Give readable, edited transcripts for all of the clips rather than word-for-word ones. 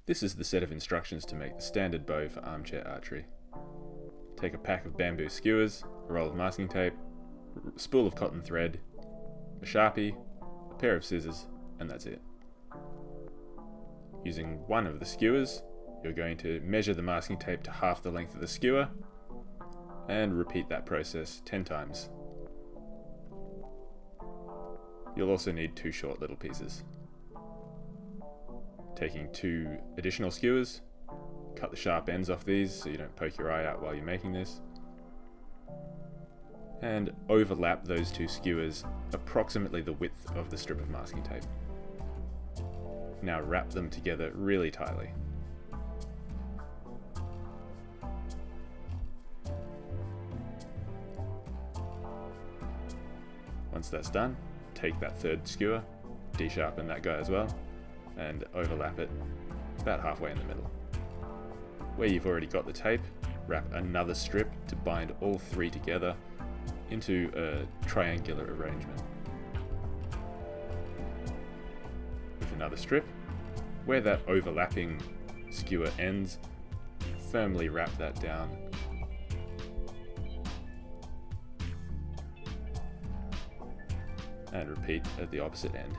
This is the set of instructions to make the standard bow for armchair archery. Take a pack of bamboo skewers, a roll of masking tape, a spool of cotton thread, a Sharpie, a pair of scissors, and that's it. Using one of the skewers, you're going to measure the masking tape to half the length of the skewer, and repeat that process 10 times. You'll also need 2 short little pieces. Taking 2 additional skewers, cut the sharp ends off these so you don't poke your eye out while you're making this, and overlap those 2 skewers approximately the width of the strip of masking tape. Now wrap them together really tightly. Once that's done, take that 3rd skewer, de-sharpen that guy as well, and overlap it about halfway in the middle. Where you've already got the tape, wrap another strip to bind all 3 together into a triangular arrangement. With another strip, where that overlapping skewer ends, firmly wrap that down. And repeat at the opposite end.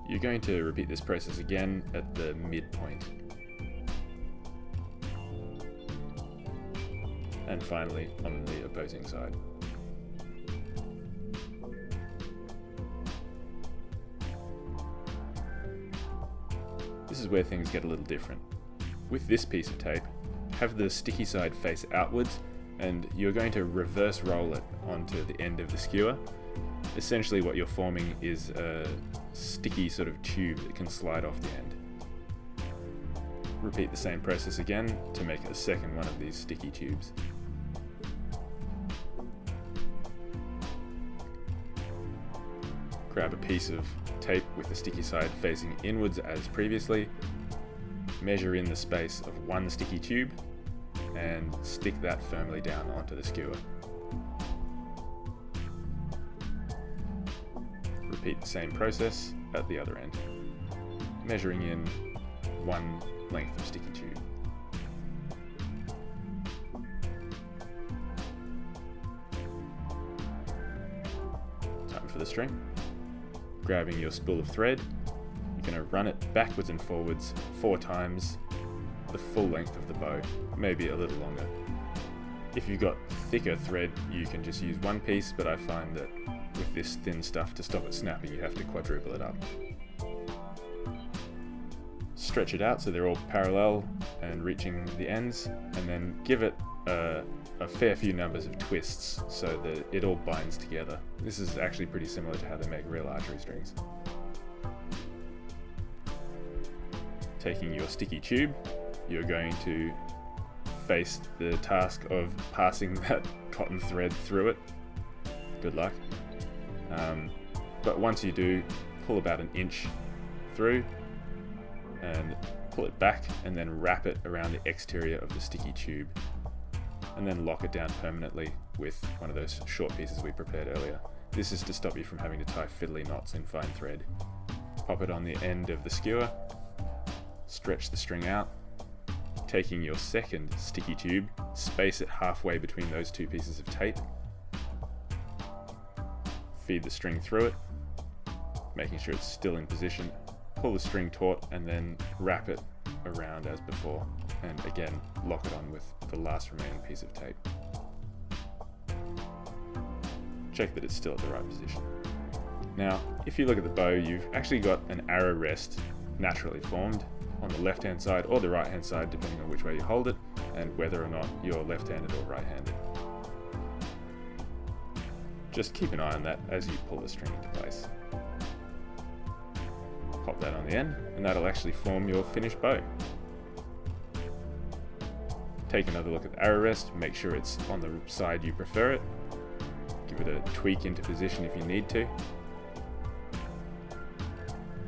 You're going to repeat this process again at the midpoint. And finally on the opposing side. This is where things get a little different. With this piece of tape, have the sticky side face outwards, and you're going to reverse roll it onto the end of the skewer. Essentially what you're forming is a sticky sort of tube that can slide off the end. Repeat the same process again to make a second one of these sticky tubes. Grab a piece of tape with the sticky side facing inwards as previously, measure in the space of 1 sticky tube, and stick that firmly down onto the skewer. Repeat the same process at the other end, measuring in 1 length of sticky tube. Time for the string. Grabbing your spool of thread, you're going to run it backwards and forwards 4 times the full length of the bow, maybe a little longer. If you've got thicker thread, you can just use 1 piece, but I find that with this thin stuff, to stop it snapping, you have to quadruple it up. Stretch it out so they're all parallel and reaching the ends, and then give it a fair few numbers of twists so that it all binds together. This is actually pretty similar to how they make real archery strings. Taking your sticky tube, you're going to face the task of passing that cotton thread through it. Good luck. But once you do, pull about 1 inch through and pull it back, and then wrap it around the exterior of the sticky tube, and then lock it down permanently with one of those short pieces we prepared earlier. This is to stop you from having to tie fiddly knots in fine thread. Pop it on the end of the skewer, stretch the string out, taking your 2nd sticky tube, space it halfway between those 2 pieces of tape, feed the string through it, making sure it's still in position, pull the string taut, and then wrap it around as before, and again lock it on with the last remaining piece of tape. Check that it's still at the right position. Now, if you look at the bow, you've actually got an arrow rest naturally formed on the left hand side or the right hand side, depending on which way you hold it and whether or not you're left-handed or right-handed. Just keep an eye on that as you pull the string into place. Pop that on the end, and that'll actually form your finished bow. Take another look at the arrow rest, make sure it's on the side you prefer it. Give it a tweak into position if you need to.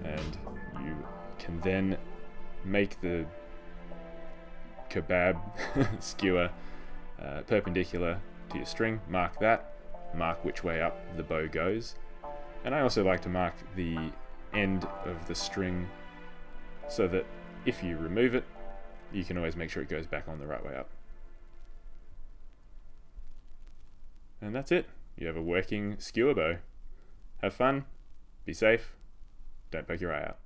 And you can then make the kebab skewer perpendicular to your string. Mark that, mark which way up the bow goes. And I also like to mark the end of the string so that if you remove it, you can always make sure it goes back on the right way up. And that's it. You have a working skewer bow. Have fun, be safe, don't poke your eye out.